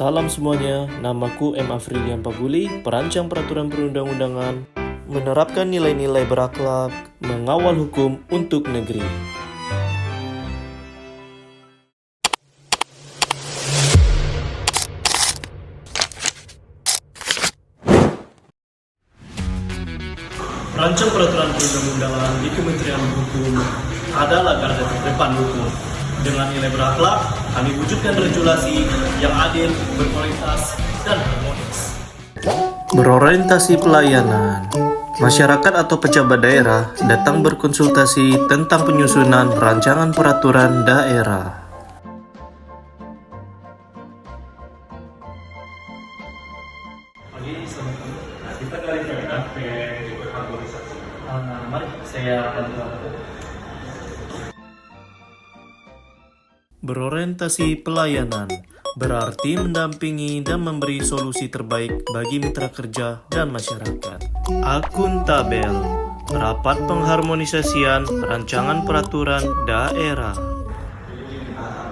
Salam semuanya, namaku M. Afrilian Paguli, perancang peraturan perundang-undangan, menerapkan nilai-nilai berakhlak, mengawal hukum untuk negeri. Perancang peraturan perundang-undangan di Kementerian Hukum adalah garda terdepan hukum. Dengan nilai berakhlak, kami wujudkan regulasi yang adil, berkualitas, dan harmonis. Berorientasi pelayanan. Masyarakat atau pejabat daerah datang berkonsultasi tentang penyusunan rancangan peraturan daerah. Kita dari harmonisasi. Mari saya bantu. Berorientasi pelayanan berarti mendampingi dan memberi solusi terbaik bagi mitra kerja dan masyarakat. Akuntabel, rapat pengharmonisasian rancangan peraturan daerah.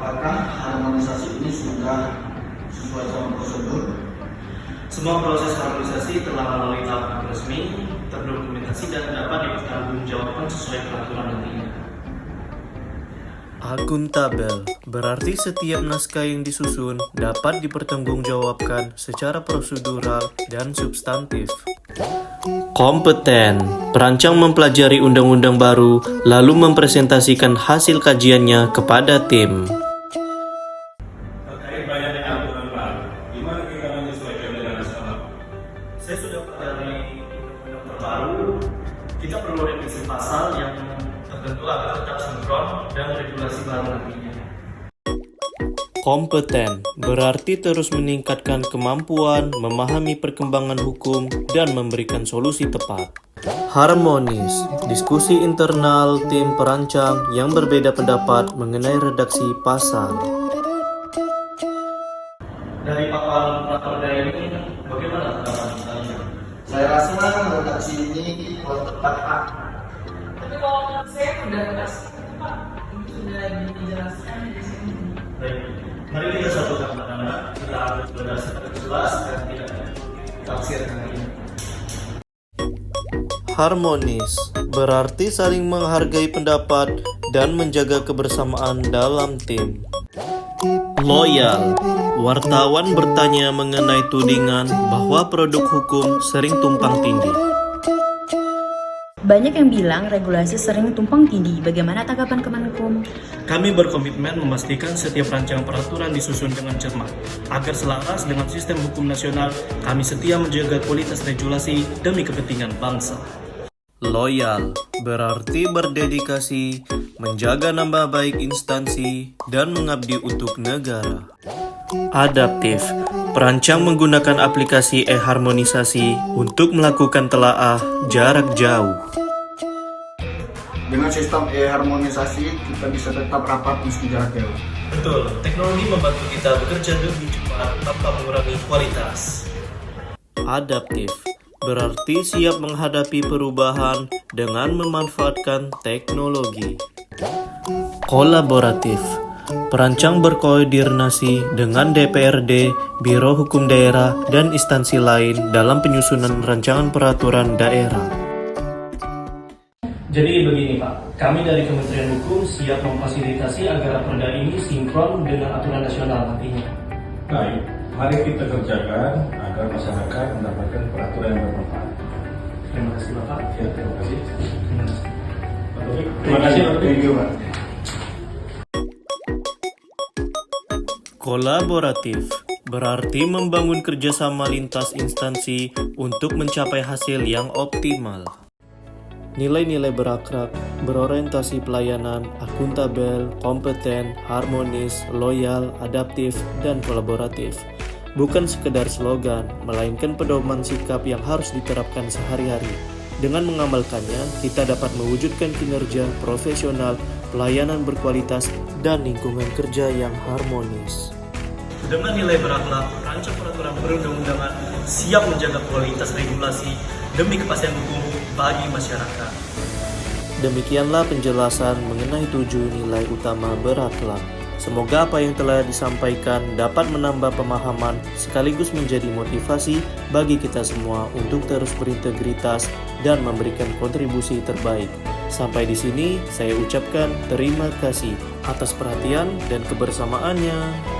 Apakah harmonisasi ini sudah sesuai sama prosedur? Semua proses harmonisasi telah melalui tahap resmi, terdokumentasi dan dapat dipertanggungjawabkan sesuai peraturan nantinya. Akuntabel berarti setiap naskah yang disusun dapat dipertanggungjawabkan secara prosedural dan substantif. Kompeten, perancang mempelajari undang-undang baru lalu mempresentasikan hasil kajiannya kepada tim. Terkait banyaknya aturan baru, gimana kita menyesuaikan dengan nasional? Saya sudah pelajari undang-undang terbaru. Kita perlu revisi pasal yang tertentu agar tetap sinkron dan regulasi baru nantinya. Kompeten berarti terus meningkatkan kemampuan memahami perkembangan hukum dan memberikan solusi tepat. Harmonis, diskusi internal tim perancang yang berbeda pendapat mengenai redaksi pasal. Dari pakar peraturan ini, bagaimana pendapat kalian? Saya rasa redaksi ini kurang tepat, Pak. Tapi kalau menurut saya udah pasti Pak, ini sudah dijelaskan di sini. Baik, mari kita satukan pada kita harus berdasarkan jelas dan tidak tafsir ini. Harmonis berarti saling menghargai pendapat dan menjaga kebersamaan dalam tim. Loyal, wartawan bertanya mengenai tudingan bahwa produk hukum sering tumpang tindih. Banyak yang bilang regulasi sering tumpang tindih. Bagaimana tanggapan Kemenkum? Kami berkomitmen memastikan setiap rancangan peraturan disusun dengan cermat. Agar selaras dengan sistem hukum nasional, kami setia menjaga kualitas regulasi demi kepentingan bangsa. Loyal berarti berdedikasi, menjaga nama baik instansi, dan mengabdi untuk negara. Adaptif, perancang menggunakan aplikasi e-harmonisasi untuk melakukan telaah jarak jauh. Dengan sistem e-harmonisasi, kita bisa tetap rapat meski jarak jauh. Betul, teknologi membantu kita bekerja lebih cepat tanpa mengurangi kualitas. Adaptif berarti siap menghadapi perubahan dengan memanfaatkan teknologi. Kolaboratif, perancang berkoordinasi dengan DPRD, Biro Hukum Daerah, dan instansi lain dalam penyusunan rancangan peraturan daerah. Jadi begini Pak, kami dari Kementerian Hukum siap memfasilitasi agar perda ini sinkron dengan aturan nasional nantinya. Baik, mari kita kerjakan agar masyarakat mendapatkan peraturan yang bermanfaat. Terima kasih Bapak. Ya, terima kasih. Terima kasih. Pak Taufik, terima kasih Pak Taufik. Thank you, Pak. Kolaboratif berarti membangun kerjasama lintas instansi untuk mencapai hasil yang optimal. Nilai-nilai berakhlak, berorientasi pelayanan, akuntabel, kompeten, harmonis, loyal, adaptif, dan kolaboratif. Bukan sekedar slogan, melainkan pedoman sikap yang harus diterapkan sehari-hari. Dengan mengamalkannya, kita dapat mewujudkan kinerja profesional, pelayanan berkualitas, dan lingkungan kerja yang harmonis. Dengan nilai berakhlak, perancang peraturan perundang-undangan siap menjaga kualitas regulasi demi kepastian hukum bagi masyarakat. Demikianlah penjelasan mengenai 7 nilai utama berakhlak. Semoga apa yang telah disampaikan dapat menambah pemahaman sekaligus menjadi motivasi bagi kita semua untuk terus berintegritas dan memberikan kontribusi terbaik. Sampai di sini saya ucapkan terima kasih atas perhatian dan kebersamaannya.